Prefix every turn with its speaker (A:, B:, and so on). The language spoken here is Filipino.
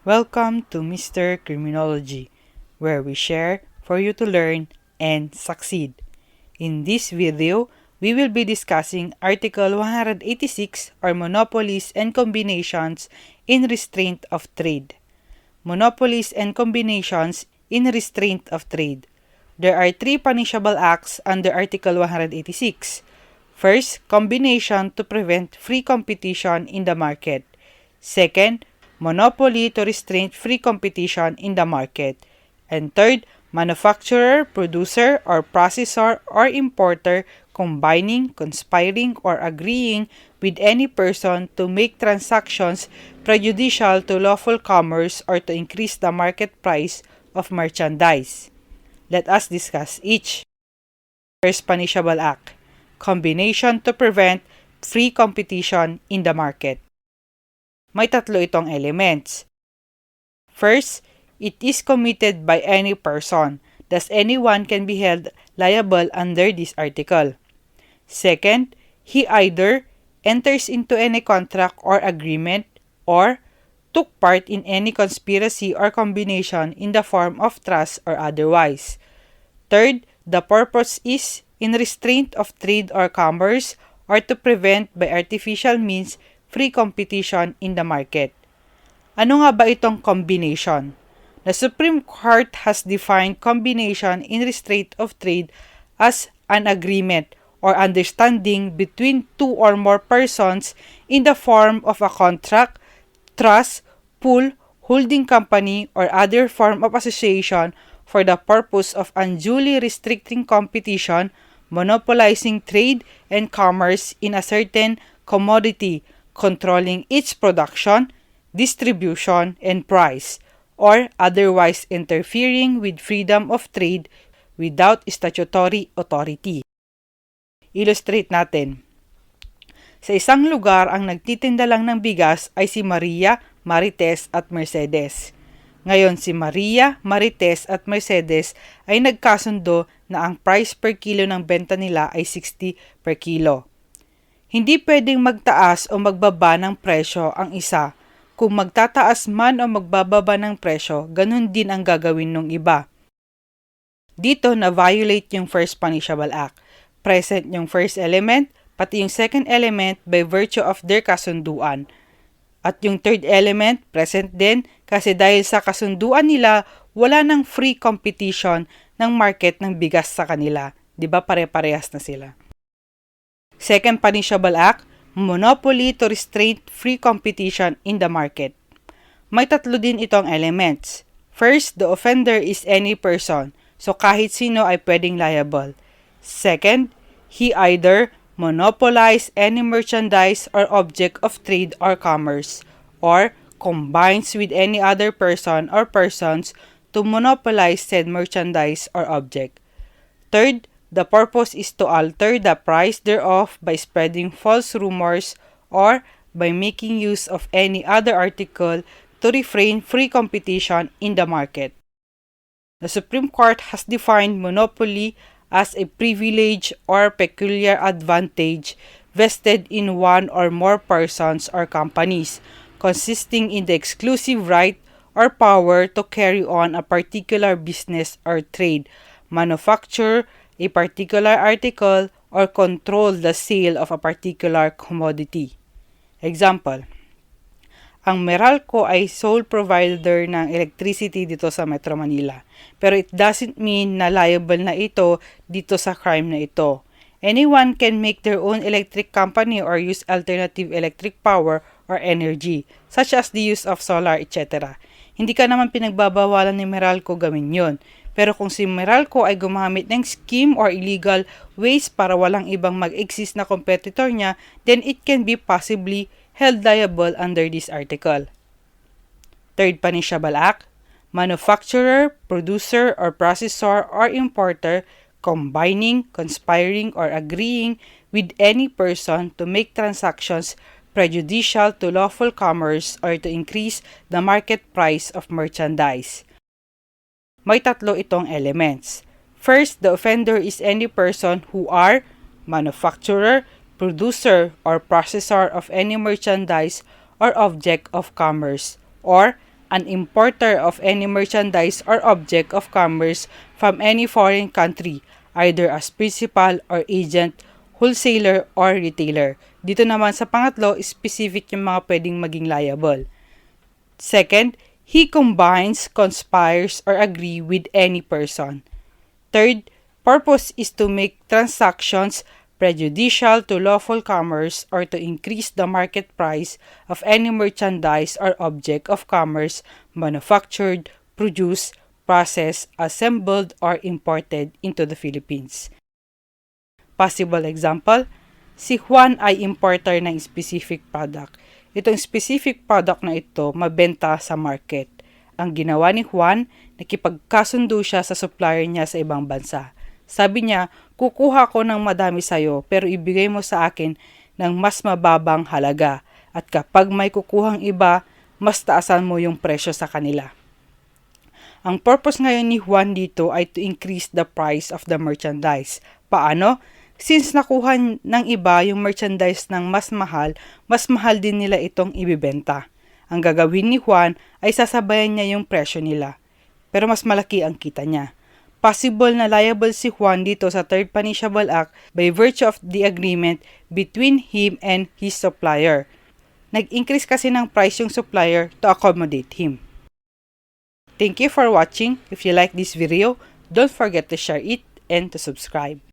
A: Welcome to Mr. Criminology, where we share for you to learn and succeed. In this video, we will be discussing Article 186 or Monopolies and Combinations in Restraint of Trade. Monopolies and Combinations in Restraint of Trade. There are three punishable acts under Article 186. First, combination to prevent free competition in the market. Second, monopoly to restrain free competition in the market. And third, manufacturer, producer, or processor or importer combining, conspiring, or agreeing with any person to make transactions prejudicial to lawful commerce or to increase the market price of merchandise. Let us discuss each. First punishable act, combination to prevent free competition in the market. May tatlo itong elements. First, it is committed by any person, thus anyone can be held liable under this article. Second, he either enters into any contract or agreement or took part in any conspiracy or combination in the form of trust or otherwise. Third, the purpose is in restraint of trade or commerce or to prevent by artificial means free competition in the market. Ano nga ba itong combination? The Supreme Court has defined combination in restraint of trade as an agreement or understanding between two or more persons in the form of a contract, trust, pool, holding company, or other form of association for the purpose of unduly restricting competition, monopolizing trade and commerce in a certain commodity, controlling its production, distribution, and price, or otherwise interfering with freedom of trade without statutory authority. Illustrate natin. Sa isang lugar, ang nagtitinda lang ng bigas ay si Maria, Marites at Mercedes. Ngayon si Maria, Marites at Mercedes ay nagkasundo na ang price per kilo ng benta nila ay 60 per kilo. Hindi pwedeng magtaas o magbaba ng presyo ang isa. Kung magtataas man o magbababa ng presyo, ganun din ang gagawin ng iba. Dito na-violate yung first punishable act. Present yung first element, pati yung second element by virtue of their kasunduan. At yung third element, present din kasi dahil sa kasunduan nila, wala nang free competition ng market ng bigas sa kanila. Diba pare-parehas na sila? Second punishable act, monopoly to restrain free competition in the market. May tatlo din itong elements. First, the offender is any person, so kahit sino ay pwedeng liable. Second, he either monopolize any merchandise or object of trade or commerce, or combines with any other person or persons to monopolize said merchandise or object. Third, the purpose is to alter the price thereof by spreading false rumors or by making use of any other article to refrain free competition in the market. The Supreme Court has defined monopoly as a privilege or peculiar advantage vested in one or more persons or companies, consisting in the exclusive right or power to carry on a particular business or trade, manufacture a particular article, or control the sale of a particular commodity. Example, ang Meralco ay sole provider ng electricity dito sa Metro Manila. Pero it doesn't mean na liable na ito dito sa crime na ito. Anyone can make their own electric company or use alternative electric power or energy, such as the use of solar, etc. Hindi ka naman pinagbabawalan ni Meralco gawin yun. Pero kung si Meralco ay gumamit ng scheme or illegal ways para walang ibang mag-exist na competitor niya, then it can be possibly held liable under this article. Third punishable act, manufacturer, producer, or processor or importer combining, conspiring, or agreeing with any person to make transactions prejudicial to lawful commerce or to increase the market price of merchandise. May tatlo itong elements. First, the offender is any person who are manufacturer, producer, or processor of any merchandise or object of commerce, or an importer of any merchandise or object of commerce from any foreign country, either as principal or agent, wholesaler, or retailer. Dito naman sa pangatlo, specific yung mga pwedeng maging liable. Second, he combines, conspires, or agree with any person. Third, purpose is to make transactions prejudicial to lawful commerce or to increase the market price of any merchandise or object of commerce manufactured, produced, processed, assembled, or imported into the Philippines. Possible example, si Juan ay importer ng specific product. Itong specific product na ito mabenta sa market. Ang ginawa ni Juan, nakipagkasundo siya sa supplier niya sa ibang bansa. Sabi niya, kukuha ko ng madami sa'yo pero ibigay mo sa akin ng mas mababang halaga. At kapag may kukuhang iba, mas taasan mo yung presyo sa kanila. Ang purpose ngayon ni Juan dito ay to increase the price of the merchandise. Paano? Since nakuha ng iba yung merchandise ng mas mahal din nila itong ibibenta. Ang gagawin ni Juan ay sasabayan niya yung presyo nila. Pero mas malaki ang kita niya. Possible na liable si Juan dito sa Third Punishable Act by virtue of the agreement between him and his supplier. Nag-increase kasi ng price yung supplier to accommodate him. Thank you for watching. If you like this video, don't forget to share it and to subscribe.